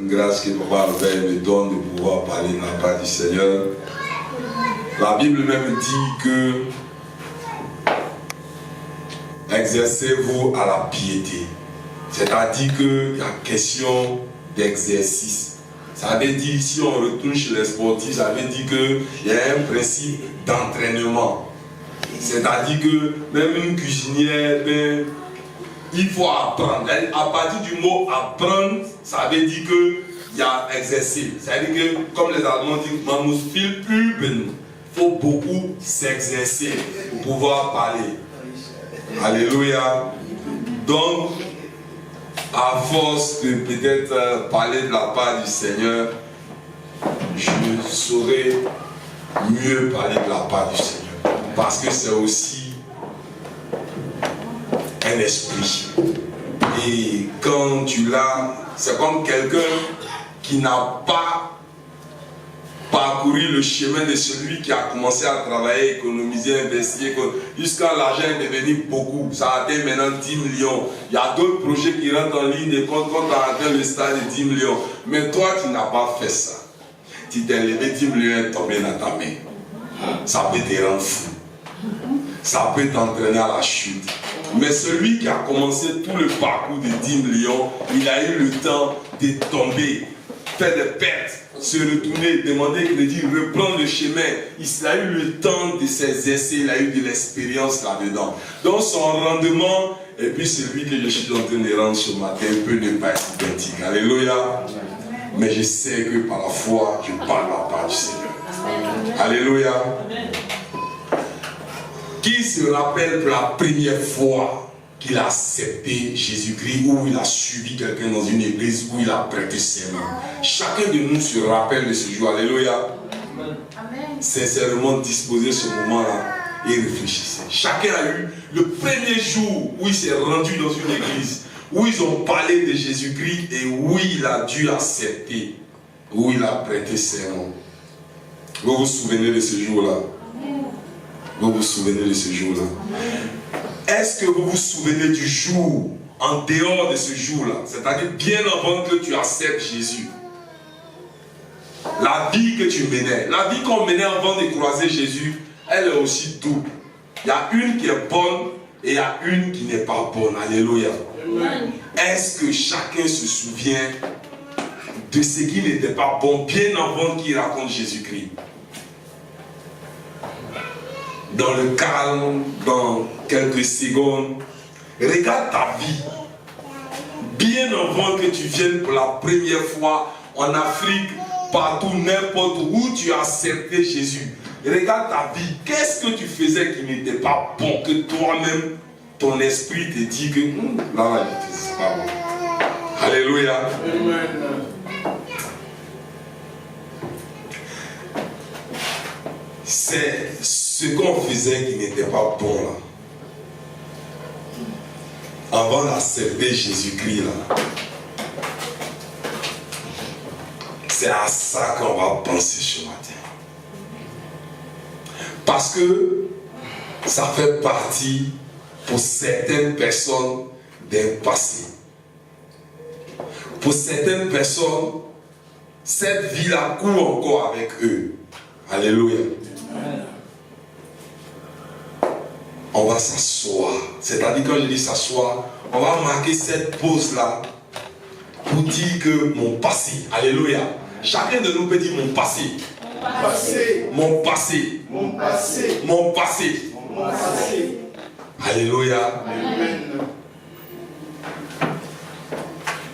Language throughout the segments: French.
une grâce que Papa Robert me donne de pouvoir parler de la part du Seigneur. La Bible même dit que exercez-vous à la piété. C'est-à-dire qu'il y a question d'exercice. Ça veut dire, si on retourne chez les sportifs, ça veut dire qu'il y a un principe d'entraînement. C'est-à-dire que même une cuisinière, il faut apprendre. À partir du mot apprendre, ça veut dire qu'il y a exercer. Ça veut dire que, comme les Allemands disent, man muss viel üben. Il faut beaucoup s'exercer pour pouvoir parler. Alléluia. Donc, à force de peut-être parler de la part du Seigneur, je saurai mieux parler de la part du Seigneur. Parce que c'est aussi un esprit. Et quand tu l'as, c'est comme quelqu'un qui n'a pas parcouru le chemin de celui qui a commencé à travailler, économiser, investir, jusqu'à l'argent est devenu beaucoup. Ça a atteint maintenant 10 millions. Il y a d'autres projets qui rentrent en ligne de compte quand tu as atteint le stade de 10 millions. Mais toi, tu n'as pas fait ça. Tu t'es levé, 10 millions est tombé dans ta main. Ça peut te rendre fou. Ça peut t'entraîner à la chute. Mais celui qui a commencé tout le parcours de 10 millions, il a eu le temps de tomber, faire des pertes, se retourner, demander crédit, reprendre le chemin. Il a eu le temps de s'exercer, il a eu de l'expérience là-dedans. Donc son rendement, et puis celui que je suis en train de rendre ce matin, peut ne pas être identique. Alléluia. Mais je sais que par la foi, je parle la part du Seigneur. Alléluia. Qui se rappelle pour la première fois qu'il a accepté Jésus-Christ ou il a suivi quelqu'un dans une église où il a prêté serment? Chacun de nous se rappelle de ce jour. Alléluia. Sincèrement disposez ce moment-là et réfléchissez. Chacun a eu le premier jour où il s'est rendu dans une église, où ils ont parlé de Jésus-Christ et où il a dû accepter, où il a prêté serment. Vous vous souvenez de ce jour-là? Vous vous souvenez de ce jour-là? Est-ce que vous vous souvenez du jour, en dehors de ce jour-là, c'est-à-dire bien avant que tu acceptes Jésus? La vie que tu menais, la vie qu'on menait avant de croiser Jésus, elle est aussi double. Il y a une qui est bonne et il y a une qui n'est pas bonne. Alléluia. Est-ce que chacun se souvient de ce qui n'était pas bon bien avant qu'il raconte Jésus-Christ? Dans le calme, dans quelques secondes, regarde ta vie. Bien avant que tu viennes pour la première fois en Afrique, partout, n'importe où tu as accepté Jésus. Regarde ta vie. Qu'est-ce que tu faisais qui n'était pas bon, que toi-même, ton esprit te dit que là, c'est pas bon. Alléluia. Amen. C'est ce qu'on faisait qui n'était pas bon là. Avant d'accepter Jésus-Christ là. C'est à ça qu'on va penser ce matin. Parce que ça fait partie pour certaines personnes d'un passé. Pour certaines personnes, cette vie-là court encore avec eux. Alléluia. On va s'asseoir. C'est-à-dire, quand je dis s'asseoir, on va marquer cette pause-là pour dire que mon passé, alléluia. Chacun de nous peut dire mon passé. Mon passé. Mon passé. Mon passé. Mon passé. Mon passé. Alléluia. Amen.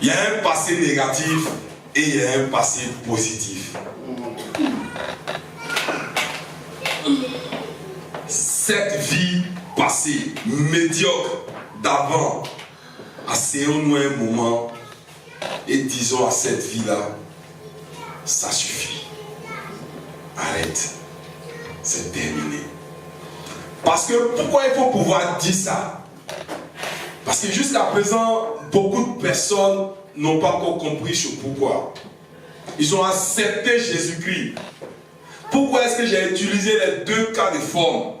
Il y a un passé négatif et il y a un passé positif. Cette vie passée, médiocre d'avant, asseyons-nous un moment et disons à cette vie-là, ça suffit. Arrête. C'est terminé. Parce que pourquoi il faut pouvoir dire ça? Parce que jusqu'à présent, beaucoup de personnes n'ont pas encore compris ce pourquoi. Ils ont accepté Jésus-Christ. Pourquoi est-ce que j'ai utilisé les deux cas de forme?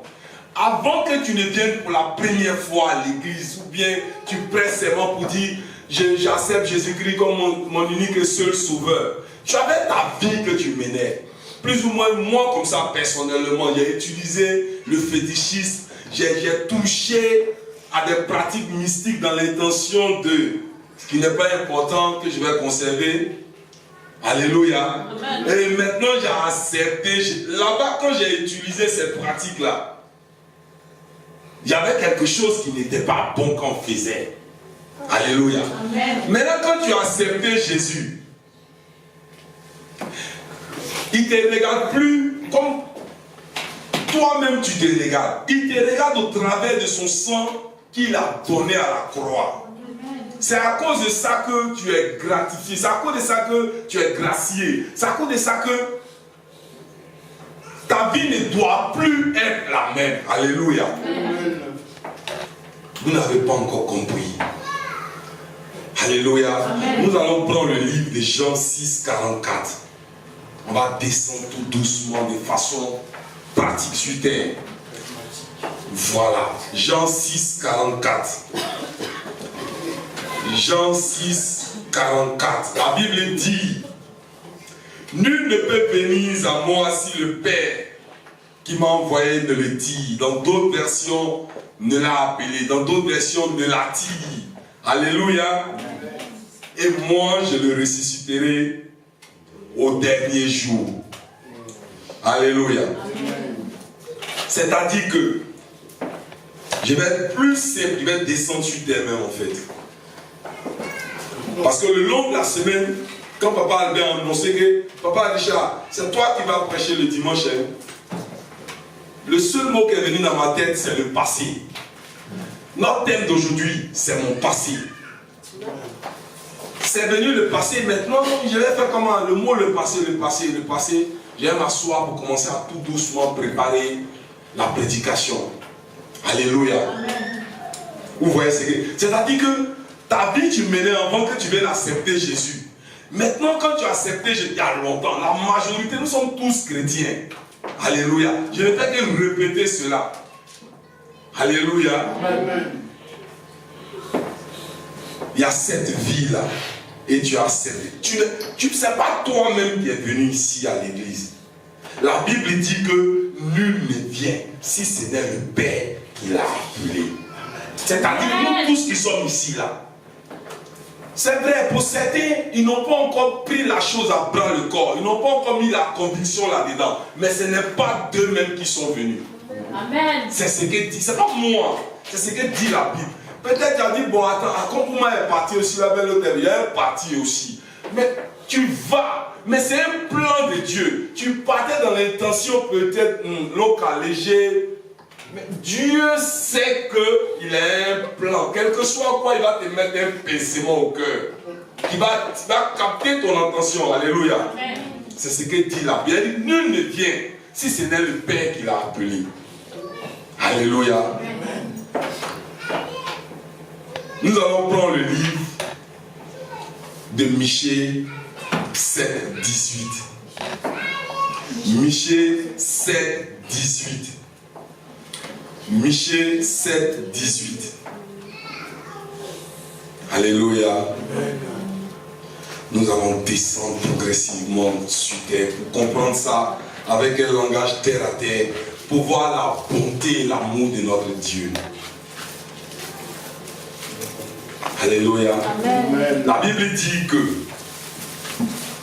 Avant que tu ne viennes pour la première fois à l'église, ou bien tu prêtes serment pour dire j'accepte Jésus-Christ comme mon unique et seul sauveur. Tu avais ta vie que tu menais. Plus ou moins, moi, comme ça, personnellement, j'ai utilisé le fétichisme. J'ai touché à des pratiques mystiques dans l'intention de ce qui n'est pas important que je vais conserver. Alléluia. Amen. Et maintenant, j'ai accepté. Là-bas, quand j'ai utilisé ces pratiques-là, il y avait quelque chose qui n'était pas bon qu'on faisait. Alléluia. Amen. Maintenant, quand tu as accepté Jésus, il ne te regarde plus comme toi-même tu te regardes. Il te regarde au travers de son sang qu'il a donné à la croix. C'est à cause de ça que tu es gratifié. C'est à cause de ça que tu es gracié. C'est à cause de ça que ta vie ne doit plus être la même. Alléluia. Amen. Vous n'avez pas encore compris. Alléluia. Amen. Nous allons prendre le livre de Jean 6, 44. On va descendre tout doucement de façon pratique sur terre. Voilà. Jean 6, 44. Jean 6, 44. La Bible dit: nul ne peut venir à moi si le Père qui m'a envoyé ne le dit. Dans d'autres versions, ne l'a appelé. Dans d'autres versions, ne l'a dit. Alléluia. Et moi, je le ressusciterai au dernier jour. Alléluia. C'est-à-dire que je vais être plus simple, je vais descendre sur terre même en fait. Parce que le long de la semaine, quand Papa Albert a annoncé que Papa Richard, c'est toi qui vas prêcher le dimanche, hein? Le seul mot qui est venu dans ma tête, c'est le passé. Notre thème d'aujourd'hui, c'est mon passé. C'est venu le passé. Maintenant, je vais faire comment? Le mot le passé. Je vais m'asseoir pour commencer à tout doucement préparer la prédication. Alléluia. Vous voyez ce que c'est-à-dire que ta vie, tu menais avant que tu viennes accepter Jésus. Maintenant, quand tu as accepté Jésus il y a longtemps, la majorité, nous sommes tous chrétiens. Alléluia. Je ne fais que répéter cela. Alléluia. Amen. Il y a cette vie-là. Et tu as accepté. Tu ne sais pas toi-même qui es venu ici à l'église. La Bible dit que nul ne vient si ce n'est le Père qui l'a appelé. C'est-à-dire nous tous qui sommes ici là. C'est vrai, pour certains, ils n'ont pas encore pris la chose à bras le corps. Ils n'ont pas encore mis la conviction là-dedans. Mais ce n'est pas d'eux-mêmes qui sont venus. Amen. C'est ce que dit. C'est pas moi. C'est ce que dit la Bible. Peut-être tu as dit, bon, attends, quand moi est parti aussi là-bas, l'autre, il est parti aussi. Mais tu vas. Mais c'est un plan de Dieu. Tu partais dans l'intention peut-être local, léger. Mais Dieu sait qu'il a un plan. Quel que soit quoi, il va te mettre un pincement au cœur. Qui va capter ton attention. Alléluia. C'est ce que dit la Bible. Il dit, nul ne vient si ce n'est le Père qui l'a appelé. Alléluia. Nous allons prendre le livre de Michée 7, 18. Michée 7, 18. Michée 7, 18. Alléluia. Nous allons descendre progressivement sur terre pour comprendre ça avec un langage terre à terre, pour voir la bonté et l'amour de notre Dieu. Alléluia. Amen. La Bible dit que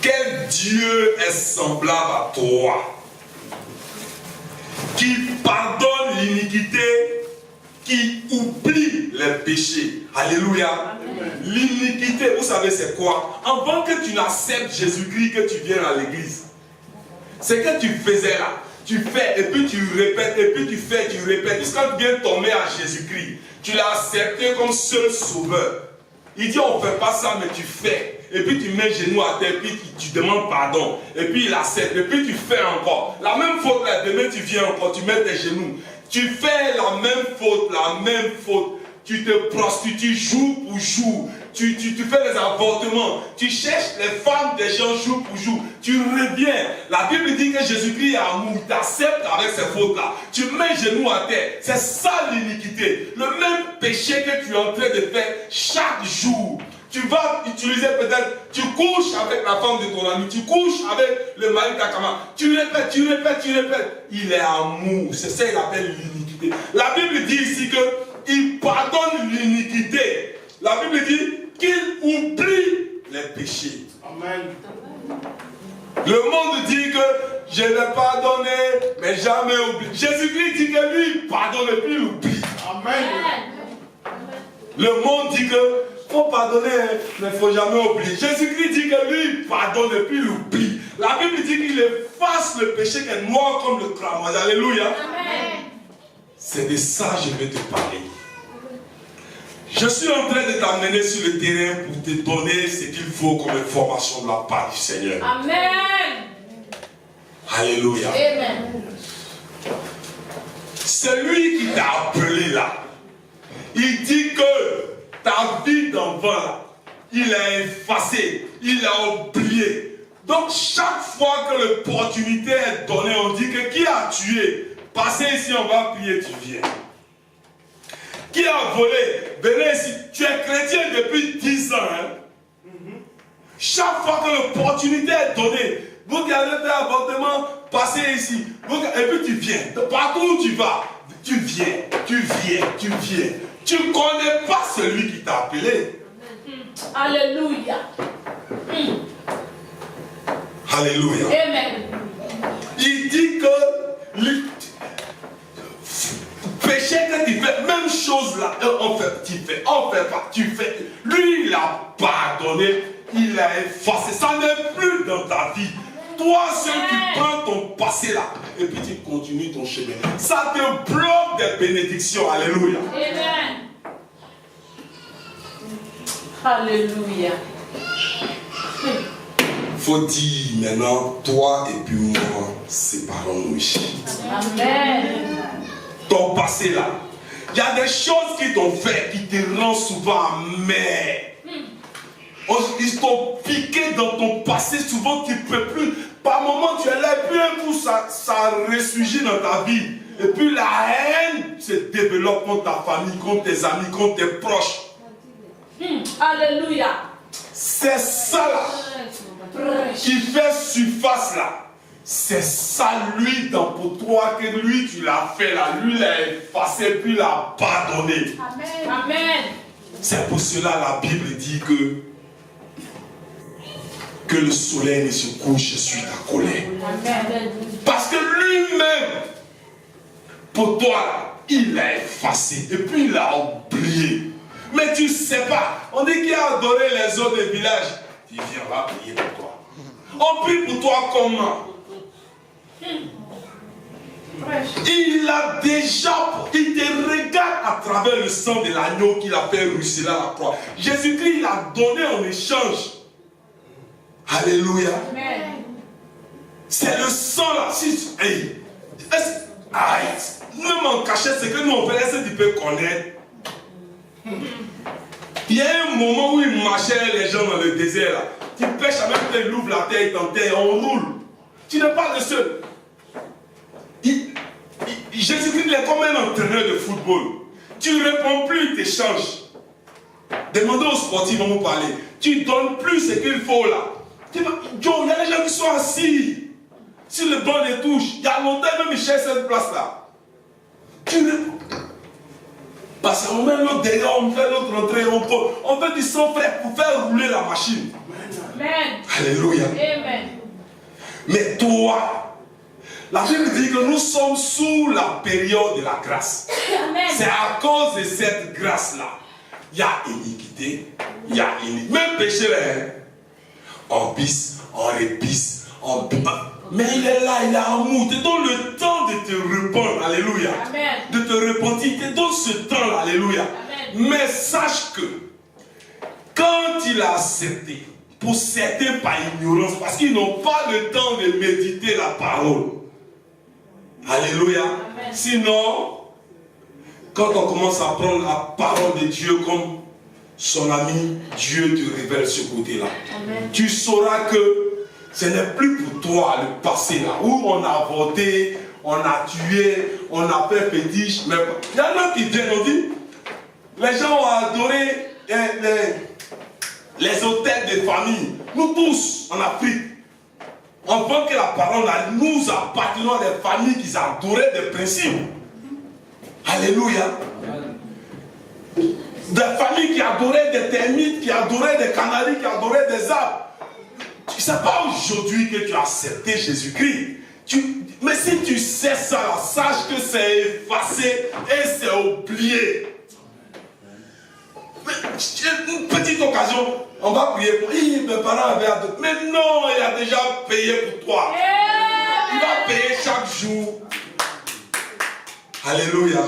quel Dieu est semblable à toi, qui pardonne l'iniquité, qui oublie les péchés. Alléluia. L'iniquité, vous savez c'est quoi? Avant que tu n'acceptes Jésus-Christ, que tu viennes à l'église, c'est que tu faisais là. Tu fais et puis tu répètes, et puis tu fais, tu répètes. Jusqu'à tu viens tomber à Jésus-Christ. Tu l'as accepté comme seul sauveur. Il dit on ne fait pas ça, mais tu fais. Et puis tu mets genoux à terre, et puis tu demandes pardon. Et puis il accepte, et puis tu fais encore. La même faute là, demain tu viens encore, tu mets tes genoux. Tu fais la même faute. Tu te prostitues jour pour jour. Tu fais des avortements. Tu cherches les femmes des gens jour pour jour. Tu reviens. La Bible dit que Jésus-Christ est amour. Tu acceptes avec ces fautes-là. Tu mets genoux à terre. C'est ça l'iniquité. Le même péché que tu es en train de faire chaque jour. Tu vas utiliser peut-être, tu couches avec la femme de ton ami, tu couches avec le mari de ta camarade. Tu répètes. Il est amour. C'est ça qu'il appelle l'iniquité. La Bible dit ici qu'il pardonne l'iniquité. La Bible dit qu'il oublie les péchés. Amen. Le monde dit que je vais pardonner, mais jamais oublier. Jésus-Christ dit que lui, il pardonne et puis il oublie. Amen. Le monde dit que faut pardonner, mais il ne faut jamais oublier. Jésus-Christ dit que lui, il pardonne et puis il oublie. La Bible dit qu'il efface le péché qui est noir comme le cramoisi. Alléluia. Amen. C'est de ça que je vais te parler. Je suis en train de t'amener sur le terrain pour te donner ce qu'il faut comme information de la part du Seigneur. Amen. Alléluia. Amen. C'est lui qui t'a appelé là. Il dit que ta vie d'enfant là, il a effacé, il a oublié. Donc chaque fois que l'opportunité est donnée, on dit que qui a tué? Passez ici, on va prier, tu viens. Qui a volé? Venez ici. Tu es chrétien depuis 10 ans. Hein? Chaque fois que l'opportunité est donnée, vous qui avez fait avortement, passez ici. Et puis tu viens. Partout où tu vas, tu viens. Tu ne connais pas celui qui t'a appelé. Alléluia. Alléluia. Amen. Il dit que le péché que tu fais, même chose là, on fait pas, tu fais. Lui, il a pardonné, il a effacé. Ça n'est plus dans ta vie. Toi seul, tu prends ton passé là, et puis tu continues ton chemin. Ça te bloque des bénédictions. Alléluia. Amen. Alléluia. Faut dire maintenant, toi et puis moi, séparons-nous ici. Amen. Ton passé là, il y a des choses qui t'ont fait, qui te rendent souvent amer. Ils t'ont piqué dans ton passé, souvent tu ne peux plus. Par moment tu es là, et puis un coup ça ressurgit dans ta vie. Et puis la haine se développe contre ta famille, contre tes amis, contre tes proches. Alléluia. C'est ça là qui fait surface là. C'est ça lui pour toi que lui tu l'as fait là. Lui l'a effacé puis l'a pardonné. Amen. Amen. C'est pour cela la Bible dit que le soleil ne se couche sur ta colère. Amen. Parce que lui-même, pour toi là, il l'a effacé et puis il l'a oublié. Mais tu ne sais pas. On dit qu'il a adoré les autres des villages. Il vient, on va prier pour toi. On prie pour toi comment? Il a déjà, il te regarde à travers le sang de l'agneau qu'il a fait ruisseler à la croix. Jésus-Christ, il a donné en échange. Alléluia. Amen. C'est le sang là. Même en cachette, c'est que nous on fait, est-ce que tu peux connaître? Il y a un moment où il marchait les gens dans le désert là. Tu pêches avec toi, il ouvre la terre, il t'enterre, on roule. Tu n'es pas le seul. Jésus-Christ est comme un entraîneur de football. Tu ne réponds plus, il t'échange. Demandez aux sportifs, ils vont vous parler. Tu ne donnes plus ce qu'il faut là. Il y a des gens qui sont assis sur le banc des touches. Il y a longtemps, même ils cherchent cette place là. Tu réponds. Parce qu'on met l'autre derrière, on fait l'autre rentrer, on fait du sang frais pour faire rouler la machine. Amen. Alléluia. Amen. Mais toi, la Bible dit que nous sommes sous la période de la grâce. C'est à cause de cette grâce-là. Il y a iniquité, il y a iniquité. Même péché là, on pisse, on répisse, on pisse. Mais il est là, il a amour. Il te donne le temps de te répandre. Alléluia. Amen. De te repentir. Il te donne ce temps-là. Alléluia. Amen. Mais sache que quand il a accepté, pour certains par ignorance, parce qu'ils n'ont pas le temps de méditer la parole. Alléluia. Amen. Sinon, quand on commence à prendre la parole de Dieu comme son ami, Dieu te révèle ce côté-là. Amen. Tu sauras que ce n'est plus pour toi le passé là, où on a voté, on a tué, on a fait fétiche. Mais il y en a qui viennent, on dit, les gens ont adoré les hôtels de famille. Nous tous, en Afrique, on voit que la parole, nous appartenons à des familles qui adoraient des principes. Alléluia. Des familles qui adoraient des termites, qui adoraient des canaris, qui adoraient des arbres. Ce n'est pas aujourd'hui que tu as accepté Jésus-Christ. Mais si tu sais ça, sache que c'est effacé et c'est oublié. Mais, une petite occasion, on va prier pour mes parents avaient adopté. Mais non, il a déjà payé pour toi. Il va payer chaque jour. Alléluia.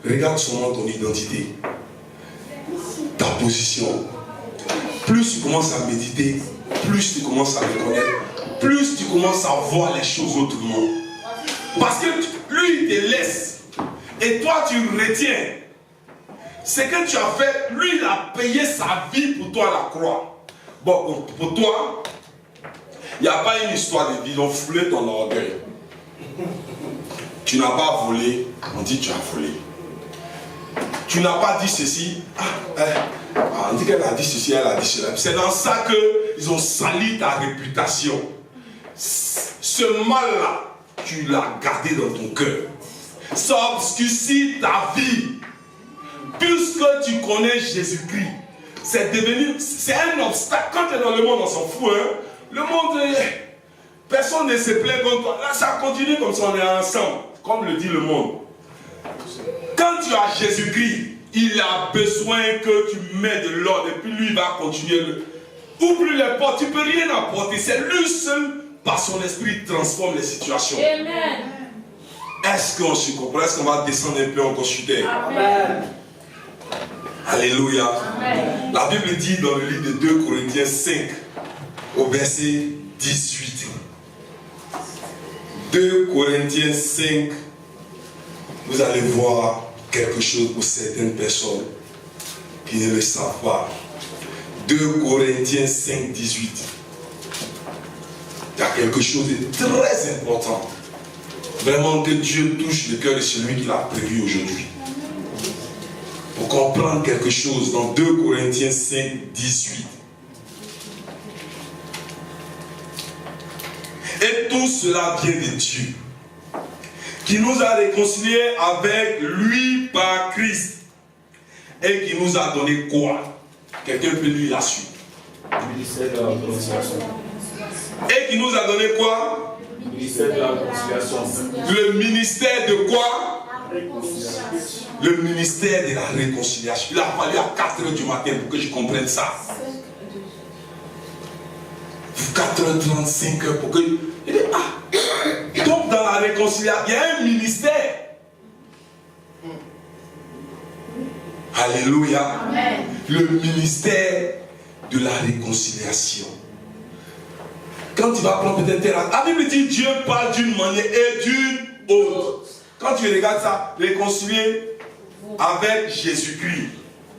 Regarde seulement ton identité, ta position. Plus tu commences à méditer, plus tu commences à le connaître, plus tu commences à voir les choses autrement. Parce que lui, il te laisse. Et toi, tu retiens. Ce que tu as fait, lui, il a payé sa vie pour toi à la croix. Bon, pour toi, il n'y a pas une histoire de vie. Ils ont foulé ton orgueil. Tu n'as pas volé, on dit tu as volé. Tu n'as pas dit ceci, on dit qu'elle a dit ceci, elle a dit cela. C'est dans ça qu'ils ont sali ta réputation. Ce mal-là, tu l'as gardé dans ton cœur. Ça obscurcit ta vie. Puisque tu connais Jésus-Christ, c'est un obstacle. Quand tu es dans le monde, on s'en fout. Hein? Le monde, personne ne se plaît contre toi. Là, ça continue comme ça, on est ensemble, comme le dit le monde. Quand tu as Jésus-Christ, il a besoin que tu mets de l'ordre et puis lui il va continuer. Ouvre les portes, tu ne peux rien apporter. C'est lui seul, par son esprit, qui transforme les situations. Amen. Est-ce qu'on se comprend? Est-ce qu'on va descendre un peu encore sur terre? Amen. Alléluia. Amen. La Bible dit dans le livre de 2 Corinthiens 5, au verset 18. 2 Corinthiens 5, vous allez voir quelque chose pour certaines personnes qui ne le savent pas. 2 Corinthiens 5, 18. Il y a quelque chose de très important. Vraiment que Dieu touche le cœur de celui qu'il a prévu aujourd'hui. Pour comprendre quelque chose dans 2 Corinthiens 5, 18. Et tout cela vient de Dieu, qui nous a réconciliés avec lui par Christ et qui nous a donné quoi? Quelqu'un peut lire la suite. Le ministère de la réconciliation. Et qui nous a donné quoi? Le ministère de la réconciliation. Le ministère de quoi? Réconciliation. Le ministère de la réconciliation. Il a fallu à 4 h du matin pour que je comprenne ça. 4h35 pour que... Il dit, donc dans la réconciliation, il y a un ministère. Alléluia. Amen. Le ministère de la réconciliation. Quand tu vas prendre peut-être la Bible dit Dieu parle d'une manière et d'une autre. Quand tu regardes ça, réconcilier avec Jésus-Christ.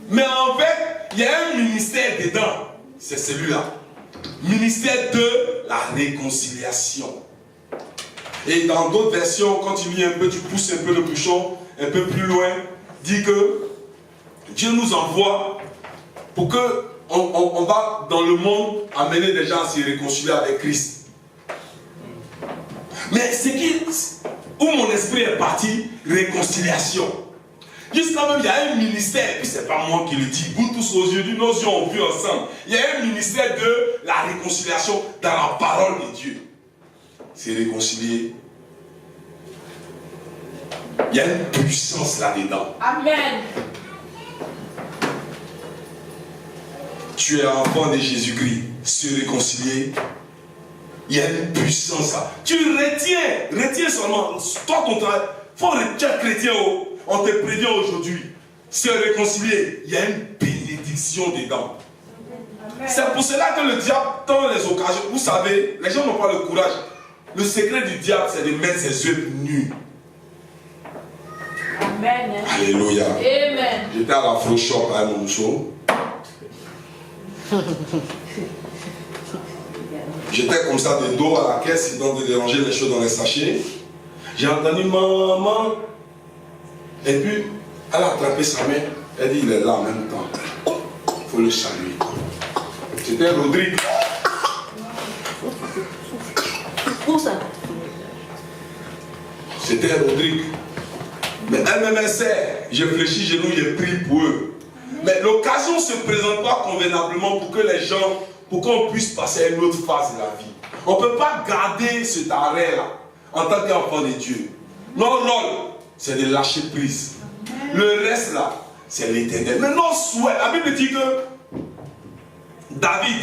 Mais en fait, il y a un ministère dedans. C'est celui-là. Ministère de la réconciliation. Et dans d'autres versions, quand tu lis un peu, tu pousses un peu le bouchon, un peu plus loin, dit que Dieu nous envoie pour que on va dans le monde amener des gens à se réconcilier avec Christ. Mais c'est où mon esprit est parti, réconciliation. Jusqu'à même, il y a un ministère, et puis c'est pas moi qui le dis, vous tous aujourd'hui, nos yeux ont vu ensemble. Il y a un ministère de la réconciliation dans la parole de Dieu. C'est réconcilier. Il y a une puissance là-dedans. Amen. Tu es enfant de Jésus-Christ, se réconcilier. Il y a une puissance là. Tu retiens seulement. Toi, ton travail, il faut retirer chrétien. On te prévient aujourd'hui. Se réconcilier, il y a une bénédiction dedans. C'est pour cela que le diable tend les occasions. Vous savez, les gens n'ont pas le courage. Le secret du diable, c'est de mettre ses œuvres nues. Amen. Alléluia. Amen. J'étais à la Flow Shop à mon mousseau. J'étais comme ça de dos à la caisse, dans de déranger les choses dans les sachets. J'ai entendu maman. Et puis, elle a attrapé sa main. Elle dit, il est là en même temps. faut le saluer. C'était Rodrigue. Où ça? C'était Rodrigue. Mais MMSR, j'ai fléchi genoux, j'ai prié pour eux. Mais l'occasion ne se présente pas convenablement pour que les gens, pour qu'on puisse passer à une autre phase de la vie. On ne peut pas garder cet arrêt-là en tant qu'enfant de Dieu. Notre rôle, c'est de lâcher prise. Le reste là, c'est l'éternel. Mais non, souhait. La Bible dit que David,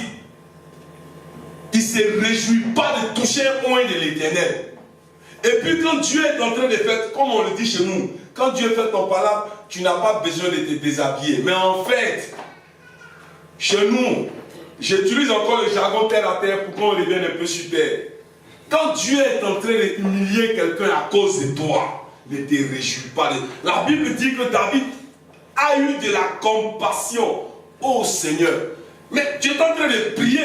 il ne se réjouit pas de toucher un oint de l'éternel. Et puis quand Dieu est en train de faire, comme on le dit chez nous, quand Dieu fait ton palabre, tu n'as pas besoin de te déshabiller. Mais en fait, chez nous, j'utilise encore le jargon terre à terre pour qu'on revienne un peu sur terre. Quand Dieu est en train d'humilier quelqu'un à cause de toi, ne te réjouis pas. La Bible dit que David a eu de la compassion au Seigneur. Mais tu es en train de prier.